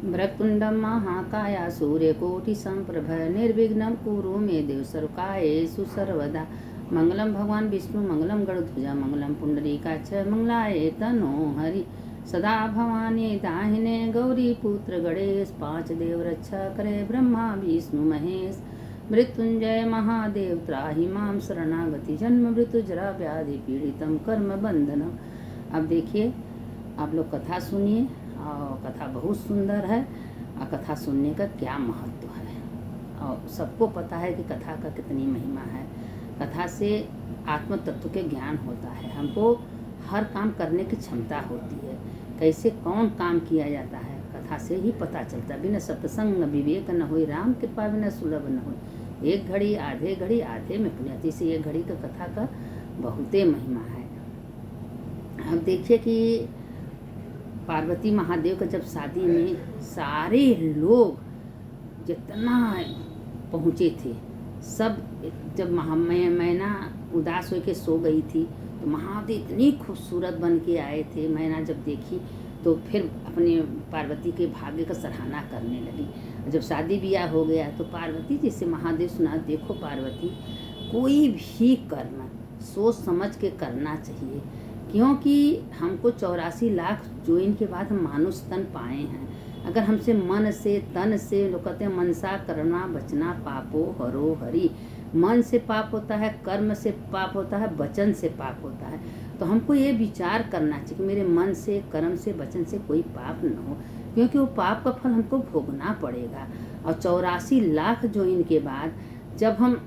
वक्रतुण्डं महाकाय सूर्यकोटिसम्प्रभ निर्विघ्नं कुरु मे देव सर्वकार्येषु सर्वदा। मंगलम भगवान विष्णु मंगलम गरुड़ध्वजा मंगलम पुंडरीकाक्ष मंगलाय तनो हरि। सदा भवानी दाहिने गौरी पुत्र गणेश पांच देव रक्षा करे ब्रह्मा विष्णु महेश। मृत्युंजय महादेव त्राहि माम शरणागति जन्म मृत्यु जरा व्याधि पीड़ितम कर्म बंधनम। अब देखिए आप लोग कथा सुनिए और कथा बहुत सुंदर है और कथा सुनने का क्या महत्व है और सबको पता है कि कथा का कितनी महिमा है। कथा से आत्म तत्व के ज्ञान होता है, हमको हर काम करने की क्षमता होती है, कैसे कौन काम किया जाता है कथा से ही पता चलता है। बिना सत्संग विवेक न होई राम कृपा बिना सुलभ न होई। एक घड़ी आधे में पुण्यति से एक घड़ी का कथा का बहुते महिमा है। अब देखिए कि पार्वती महादेव का जब शादी में सारे लोग जितना पहुँचे थे सब, जब मैना उदास होकर सो गई थी तो महादेव इतनी खूबसूरत बन के आए थे। मैना जब देखी तो फिर अपने पार्वती के भाग्य का सराहना करने लगी। जब शादी ब्याह हो गया तो पार्वती जी से महादेव सुना, देखो पार्वती कोई भी कर्म सोच समझ के करना चाहिए, क्योंकि हमको 84 लाख जोइन के बाद हम मानुष तन पाए हैं। अगर हमसे मन से तन से, लोग कहते हैं मनसा करना बचना पापो हरो हरि। मन से पाप होता है, कर्म से पाप होता है, वचन से पाप होता है। तो हमको ये विचार करना चाहिए कि मेरे मन से कर्म से वचन से कोई पाप न हो, क्योंकि वो पाप का फल हमको भोगना पड़ेगा। और 84 लाख जोइन के बाद जब हम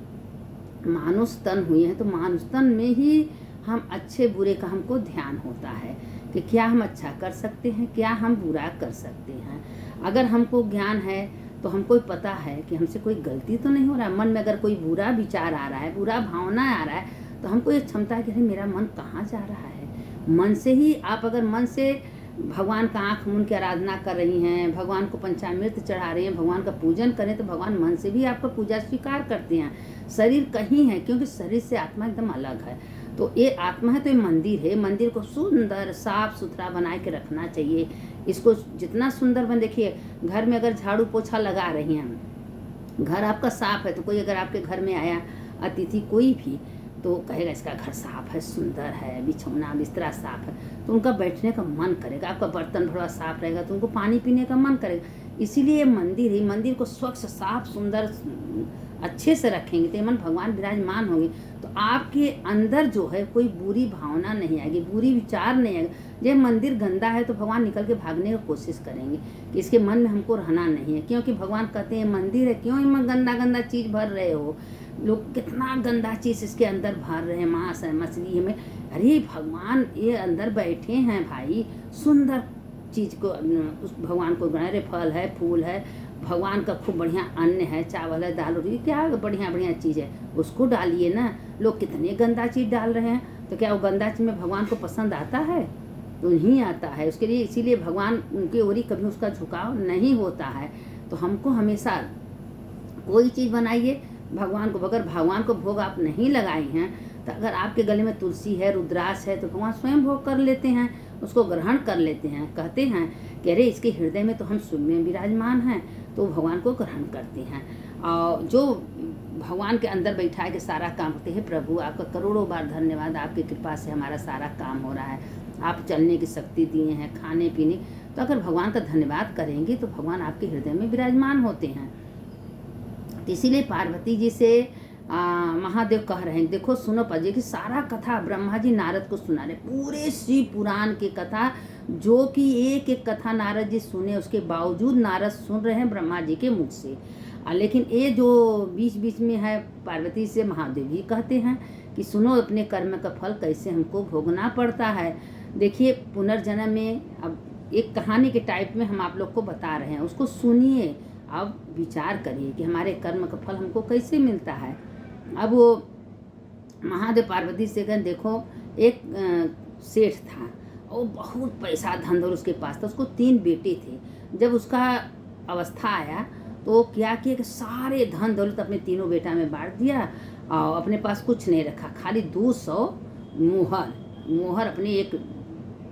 मानुष तन हुए हैं तो मानुष तन में ही हम अच्छे बुरे का हमको ध्यान होता है कि क्या हम अच्छा कर सकते हैं, क्या हम बुरा कर सकते हैं। अगर हमको ज्ञान है तो हमको पता है कि हमसे कोई गलती तो नहीं हो रहा है। मन में अगर कोई बुरा विचार आ रहा है, बुरा भावना आ रहा है, तो हमको ये क्षमता है कि अरे मेरा मन कहाँ जा रहा है। मन से ही आप अगर मन से भगवान का आँख मूंद के आराधना कर रही हैं, भगवान को पंचामृत चढ़ा रही हैं, भगवान का पूजन करें तो भगवान मन से भी आपका पूजा स्वीकार करते हैं। शरीर कहीं है, क्योंकि शरीर से आत्मा एकदम अलग है। तो ये आत्मा है तो ये मंदिर है। मंदिर को सुंदर साफ सुथरा बना के रखना चाहिए। इसको जितना सुंदर बन, देखिए घर में अगर झाड़ू पोछा लगा रही हैं, घर आपका साफ है तो कोई अगर आपके घर में आया अतिथि कोई भी तो कहेगा इसका घर साफ है, सुंदर है, बिछौना बिस्तरा साफ है, तो उनका बैठने का मन करेगा। आपका बर्तन भरा साफ रहेगा तो उनको पानी पीने का मन करेगा। इसीलिए मंदिर है, मंदिर को स्वच्छ साफ सुंदर अच्छे से रखेंगे तो मन भगवान विराजमान होंगे। तो आपके अंदर जो है कोई बुरी भावना नहीं आएगी, बुरी विचार नहीं आएगा। जब मंदिर गंदा है तो भगवान निकल के भागने की कोशिश करेंगे कि इसके मन में हमको रहना नहीं है, क्योंकि भगवान कहते हैं मंदिर है, क्यों इनमें गंदा गंदा चीज़ भर रहे हो। लोग कितना गंदा चीज़ इसके अंदर भर रहे हैं, मांस है मछली है। अरे भगवान ये अंदर बैठे हैं भाई, सुंदर चीज़ को उस भगवान को गणरे फल है, फूल है, भगवान का खूब बढ़िया अन्न है, चावल है, दाल रोटी, क्या बढ़िया बढ़िया चीज़ है, उसको डालिए ना। लोग कितने गंदा चीज़ डाल रहे हैं, तो क्या वो गंदा चीज़ में भगवान को पसंद आता है? तो नहीं आता है। उसके लिए इसीलिए भगवान उनके ओर कभी उसका झुकाव नहीं होता है। तो हमको हमेशा कोई चीज़ बनाइए भगवान को, अगर भगवान को भोग आप नहीं लगाए हैं तो अगर आपके गले में तुलसी है, रुद्राक्ष है, तो भगवान स्वयं भोग कर लेते हैं, उसको ग्रहण कर लेते हैं। कहते हैं कि अरे इसके हृदय में तो हम सुन में विराजमान हैं, तो भगवान को ग्रहण करते हैं। और जो भगवान के अंदर बैठा के सारा काम करते हैं, प्रभु आपका करोड़ों बार धन्यवाद, आपकी कृपा से हमारा सारा काम हो रहा है, आप चलने की शक्ति दिए हैं, खाने पीने। तो अगर भगवान का धन्यवाद करेंगे तो भगवान आपके हृदय में विराजमान होते हैं। तो इसीलिए पार्वती जी से महादेव कह रहे हैं, देखो सुनो पाजी कि सारा कथा ब्रह्मा जी नारद को सुना रहे, पूरे शिव पुराण की कथा, जो कि एक एक कथा नारद जी सुने, उसके बावजूद नारद सुन रहे हैं ब्रह्मा जी के मुख से। लेकिन ये जो बीच बीच में है पार्वती से महादेव जी कहते हैं कि सुनो अपने कर्म का फल कैसे हमको भोगना पड़ता है। देखिए पुनर्जन्म में अब एक कहानी के टाइप में हम आप लोग को बता रहे हैं, उसको सुनिए, अब विचार करिए कि हमारे कर्म का फल हमको कैसे मिलता है। अब वो महादेव पार्वती से कहें, देखो एक सेठ था और बहुत पैसा धन दौलत उसके पास था, उसको 3 बेटे थे। जब उसका अवस्था आया तो क्या किया कि सारे धन दौलत अपने तीनों बेटा में बांट दिया और अपने पास कुछ नहीं रखा, खाली 200 मोहर अपने एक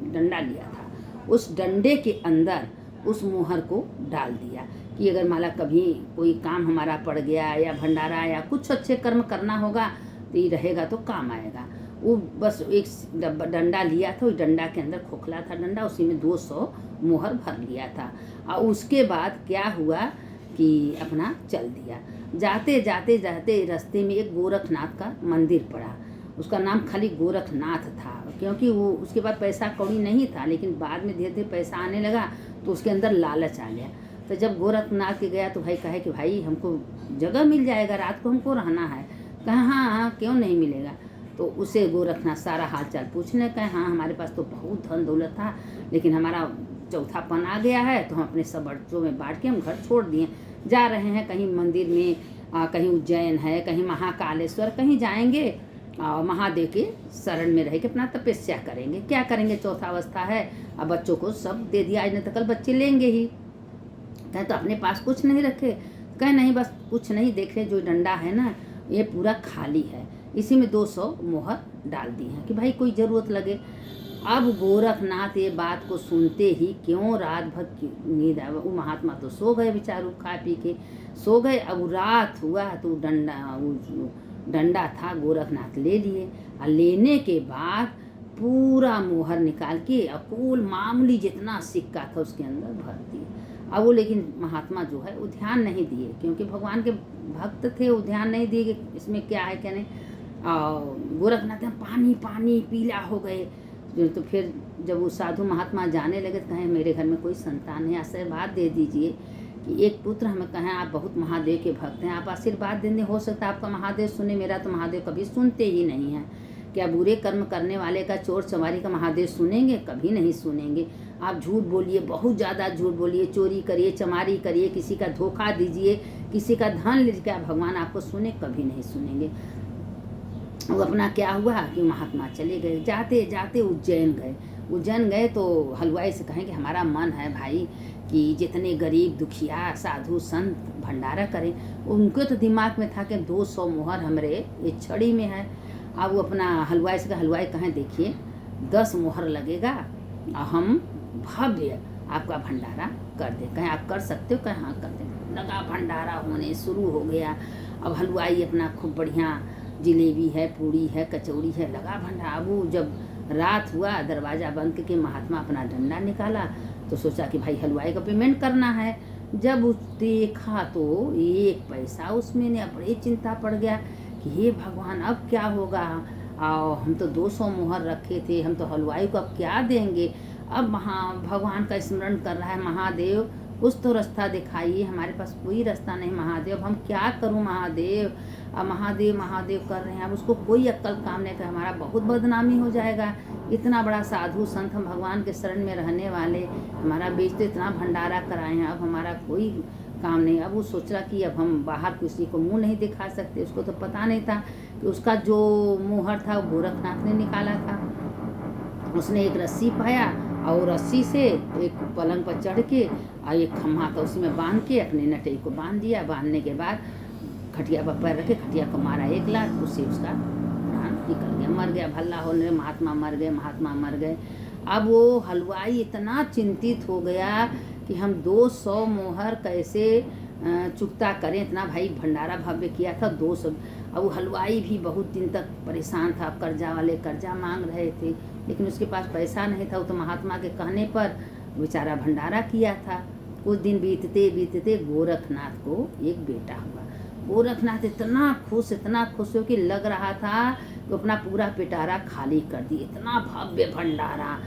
डंडा लिया था। उस डंडे के अंदर उस मोहर को डाल दिया कि अगर माला कभी कोई काम हमारा पड़ गया या भंडारा या कुछ अच्छे कर्म करना होगा तो ये रहेगा तो काम आएगा। वो बस एक डंडा लिया था, उस डंडा के अंदर खोखला था डंडा, उसी में 200 मोहर भर लिया था। और उसके बाद क्या हुआ कि अपना चल दिया। जाते जाते जाते रास्ते में एक गोरखनाथ का मंदिर पड़ा। उसका नाम खाली गोरखनाथ था, क्योंकि वो उसके बाद पैसा कौड़ी नहीं था, लेकिन बाद में धीरे धीरे पैसा आने लगा तो उसके अंदर लालच आ गया। तो जब गोरखनाथ के गया तो भाई कहे कि भाई हमको जगह मिल जाएगा, रात को हमको रहना है। कहा हाँ हाँ क्यों नहीं मिलेगा। तो उसे गोरखनाथ सारा हाल चाल पूछने कहे हाँ हमारे पास तो बहुत धन दौलत था, लेकिन हमारा चौथापन आ गया है तो हम अपने सब बच्चों में बांट के हम घर छोड़ दिए, जा रहे हैं कहीं मंदिर में, कहीं उज्जैन है, कहीं महाकालेश्वर, कहीं जाएंगे महादेव के शरण में रह के अपना तपस्या करेंगे। क्या करेंगे, चौथा अवस्था है, अब बच्चों को सब दे दिया, आज नहीं तो कल बच्चे लेंगे ही। कहे तो अपने पास कुछ नहीं रखे। कहे नहीं बस कुछ नहीं, देखे जो डंडा है ना ये पूरा खाली है, इसी में 200 मोहर डाल दी हैं कि भाई कोई ज़रूरत लगे। अब गोरखनाथ ये बात को सुनते ही क्यों रात भर नींद आया, वो महात्मा तो सो गए बेचारू, खा पी के सो गए। अब रात हुआ तो डंडा था गोरखनाथ ले लिए, और लेने के बाद पूरा मोहर निकाल के अकुल मामूली जितना सिक्का था उसके अंदर भर दिए। अब वो लेकिन महात्मा जो है वो ध्यान नहीं दिए, क्योंकि भगवान के भक्त थे, वो ध्यान नहीं दिए कि इसमें क्या है क्या नहीं। गोरखनाथ पानी पानी पीला हो गए। तो फिर जब वो साधु महात्मा जाने लगे तो कहें मेरे घर में कोई संतान है, आशीर्वाद दे दीजिए कि एक पुत्र हमें कहें, आप बहुत महादेव के भक्त हैं, आप आशीर्वाद देने, हो सकता है आपका महादेव सुने, मेरा तो महादेव कभी सुनते ही नहीं हैं। क्या बुरे कर्म करने वाले का, चोर चमारी का महादेव सुनेंगे? कभी नहीं सुनेंगे। आप झूठ बोलिए, बहुत ज़्यादा झूठ बोलिए, चोरी करिए, चमारी करिए, किसी का धोखा दीजिए, किसी का धन लीजिए, क्या भगवान आपको सुने? कभी नहीं सुनेंगे। वो अपना क्या हुआ कि महात्मा चले गए। जाते जाते उज्जैन गए। उज्जैन गए तो हलवाई से कहें कि हमारा मन है भाई कि जितने गरीब दुखिया साधु संत भंडारा करें। उनके तो दिमाग में था कि 200 मोहर हमारे ये छड़ी में है। अब वो अपना हलवाई से हलवाई कहें देखिए 10 मोहर लगेगा और हम भव्य आपका भंडारा कर दे। कहें आप कर सकते हो? कहें हाँ कर दे। लगा भंडारा होने शुरू हो गया। अब हलवाई अपना खूब बढ़िया जिलेबी है, पूड़ी है, कचौड़ी है, लगा भंडारा। अब वो जब रात हुआ दरवाज़ा बंद करके महात्मा अपना डंडा निकाला तो सोचा कि भाई हलवाई का पेमेंट करना है। जब देखा तो 1 पैसा उसमें नहीं। बड़ी चिंता पड़ गया कि हे भगवान अब क्या होगा। हम तो 200 मोहर रखे थे, हम तो हलवाई को अब क्या देंगे। अब भगवान का स्मरण कर रहा है, महादेव कुछ तो रास्ता दिखाइए, हमारे पास कोई रास्ता नहीं महादेव, हम क्या करूं महादेव। अब महादेव महादेव कर रहे हैं, अब उसको कोई अक्ल काम नहीं कर, हमारा बहुत बदनामी हो जाएगा। इतना बड़ा साधु संत, हम भगवान के शरण में रहने वाले, हमारा बीच तो इतना भंडारा कराए हैं, अब हमारा कोई काम नहीं। अब वो सोच रहा कि अब हम बाहर किसी को मुंह नहीं दिखा सकते। उसको तो पता नहीं था कि उसका जो मोहर था वो गोरखनाथ ने निकाला था। उसने एक रस्सी पाया और रस्सी से एक पलंग पर चढ़ के और एक खम्हा था उसी में बांध के अपने नटई को बांध दिया। बांधने के बाद खटिया पर पैर रखे, खटिया को मारा 1 लात, उससे उसका प्राण निकल गया, मर गया। भल्ला होने महात्मा मर गए, महात्मा मर गए। अब वो हलवाई इतना चिंतित हो गया कि हम 200 मोहर कैसे चुकता करें। इतना भाई भंडारा भव्य किया था 200। अब वो हलवाई भी बहुत दिन तक परेशान था। कर्जा वाले कर्जा मांग रहे थे, लेकिन उसके पास पैसा नहीं था। वो तो महात्मा के कहने पर बेचारा भंडारा किया था। कुछ दिन बीतते बीतते गोरखनाथ को एक बेटा हुआ। गोरखनाथ इतना खुश हो कि लग रहा था कि अपना पूरा पिटारा खाली कर दी। इतना भव्य भंडारा,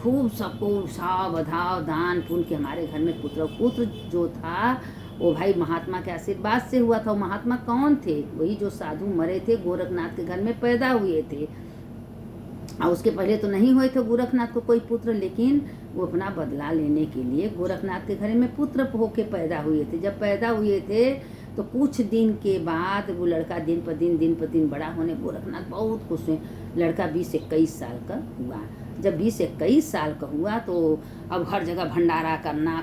खूब सबको उत्साह बधाव दान पुण्य के हमारे घर में पुत्र जो था वो भाई महात्मा के आशीर्वाद से हुआ था। वो महात्मा कौन थे? वही जो साधु मरे थे, गोरखनाथ के घर में पैदा हुए थे। और उसके पहले तो नहीं हुए थे गोरखनाथ को कोई पुत्र, लेकिन वो अपना बदला लेने के लिए गोरखनाथ के घर में पुत्र होके पैदा हुए थे। जब पैदा हुए थे तो कुछ दिन के बाद वो लड़का दिन पर दिन बड़ा होने, गोरखनाथ बहुत खुश हुए। लड़का 20-21 साल का हुआ। जब 20-21 साल का हुआ तो अब हर जगह भंडारा करना,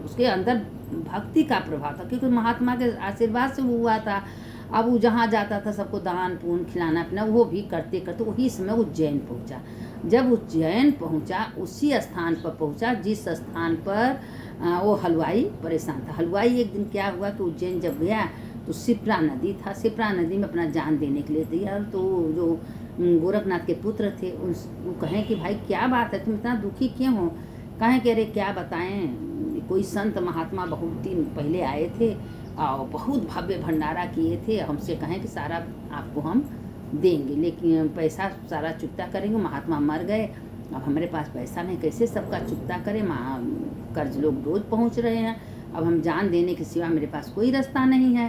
उसके अंदर भक्ति का प्रभाव था, क्योंकि महात्मा के आशीर्वाद से वो हुआ था। अब वो जहाँ जाता था सबको दान पुण्य खिलाना पिलाना, वो भी करते करते वही समय उज्जैन पहुँचा। जब उज्जैन पहुँचा, उसी स्थान पर पहुँचा जिस स्थान पर वो हलवाई परेशान था। हलवाई एक दिन क्या हुआ कि उज्जैन जब गया तो शिप्रा नदी था, शिप्रा नदी में अपना जान देने के लिए तैयार। तो जो गोरखनाथ के पुत्र थे वो कहें कि भाई क्या बात है, तुम इतना दुखी क्यों हो? कहें कि अरे क्या बताएं, कोई संत महात्मा बहुत दिन पहले आए थे और बहुत भव्य भंडारा किए थे, हमसे कहें कि सारा आपको हम देंगे, लेकिन पैसा सारा चुकता करेंगे। महात्मा मर गए, अब हमारे पास पैसा नहीं, कैसे सबका चुकता करें? कर्ज लोग रोज पहुंच रहे हैं, अब हम जान देने के सिवा मेरे पास कोई रास्ता नहीं है।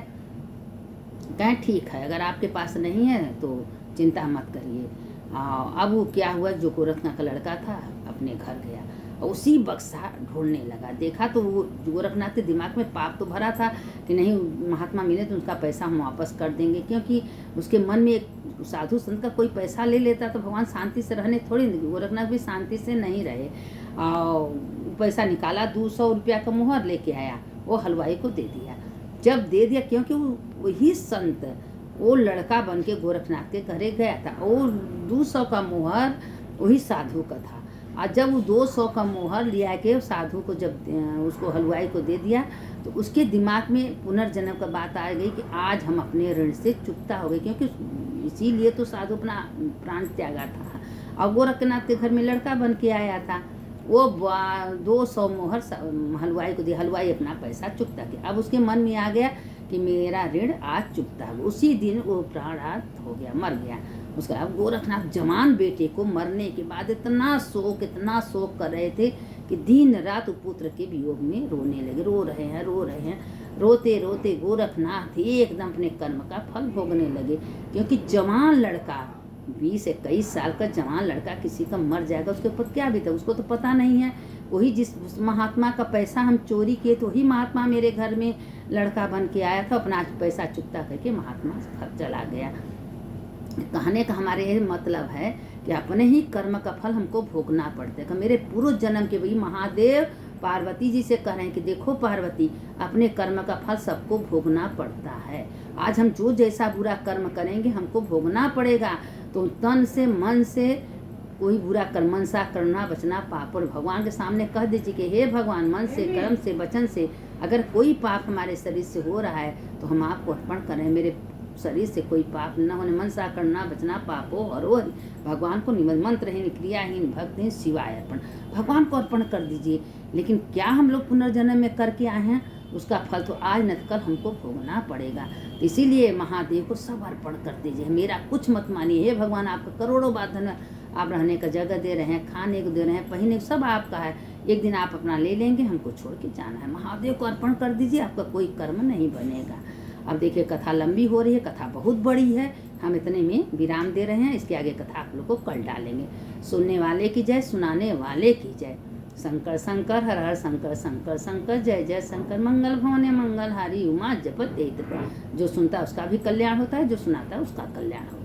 कहें ठीक है, अगर आपके पास नहीं है तो चिंता मत करिए। अब वो क्या हुआ, जो गोरखनाथ का लड़का था अपने घर गया और उसी बक्सा ढूंढने लगा। देखा तो वो गोरखनाथ के दिमाग में पाप तो भरा था कि नहीं महात्मा मिले तो उसका पैसा हम वापस कर देंगे, क्योंकि उसके मन में एक साधु संत का कोई पैसा ले लेता तो भगवान शांति से रहने थोड़ी, गोरखनाथ भी शांति से नहीं रहे। और पैसा निकाला, 200 रुपया का मुहर लेके आया, वो हलवाई को दे दिया। जब दे दिया, क्योंकि वही संत वो लड़का बन के गोरखनाथ के घरे गया था, वो 200 का मुहर वही साधु का था। और जब वो 200 का मुहर लिया के साधु को जब उसको हलवाई को दे दिया तो उसके दिमाग में पुनर्जन्म का बात आ गई कि आज हम अपने ऋण से चुकता हो गए, क्योंकि इसीलिए तो साधु अपना प्राण त्यागा था और गोरखनाथ के घर में लड़का बन के आया था। वो 200 मुहर हलवाई को दिया, हलवाई अपना पैसा चुकता किया। अब उसके मन में आ गया कि मेरा ऋण आज चुकता है। उसी दिन वो प्राणात हो गया, मर गया। उसका अब गोरखनाथ जवान बेटे को मरने के बाद इतना शोक कर रहे थे कि दिन रात पुत्र के वियोग में रोने लगे। रो रहे हैं, रोते रोते गोरखनाथ एकदम अपने कर्म का फल भोगने लगे। क्योंकि जवान लड़का, 20-21 साल का जवान लड़का किसी का मर जाएगा, उसके ऊपर क्या बीता उसको तो पता नहीं है। वही जिस महात्मा का पैसा हम चोरी किए तो वही महात्मा मेरे घर में लड़का बन के आया था, अपना पैसा चुकता करके महात्मा घर चला गया। कहने का हमारे ये मतलब है कि अपने ही कर्म का फल हमको भोगना पड़ता है। मेरे पूर्व जन्म के वही महादेव पार्वती जी से कह रहे हैं कि देखो पार्वती, अपने कर्म का फल सबको भोगना पड़ता है। आज हम जो जैसा बुरा कर्म करेंगे हमको भोगना पड़ेगा। तो तन से मन से कोई बुरा कर्म, मनसा करना बचना पाप। और भगवान के सामने कह दीजिए कि हे भगवान, मन से, कर्म से, वचन से अगर कोई पाप हमारे शरीर से हो रहा है तो हम आपको अर्पण करें। मेरे शरीर से कोई पाप न होने, मनसा करना बचना पापो हरो हरि। भगवान को मंत्रहीन, क्रियाहीन, भक्तहीन शिवाय अर्पण, भगवान को अर्पण कर दीजिए। लेकिन क्या हम लोग पुनर्जन्म में करके आए हैं, उसका फल तो आज न कल हमको भोगना पड़ेगा। तो इसीलिए महादेव को सब अर्पण कर दीजिए, मेरा कुछ मत मानिए। हे भगवान, आपका करोड़ों बात धन, आप रहने का जगह दे रहे हैं, खाने को दे रहे हैं, पहनने को सब आपका है। एक दिन आप अपना ले लेंगे, हमको छोड़ के जाना है। महादेव को अर्पण कर दीजिए, आपका कोई कर्म नहीं बनेगा। अब देखिए कथा लंबी हो रही है, कथा बहुत बड़ी है, हम इतने में विराम दे रहे हैं। इसके आगे कथा आप लोग को कल डालेंगे। सुनने वाले की जय, सुनाने वाले की जय। शंकर शंकर हर हर शंकर शंकर शंकर जय जय शंकर। मंगल भवने मंगल हारी उमा जपत। जो सुनता है उसका भी कल्याण होता है, जो सुनाता है उसका कल्याण होता है।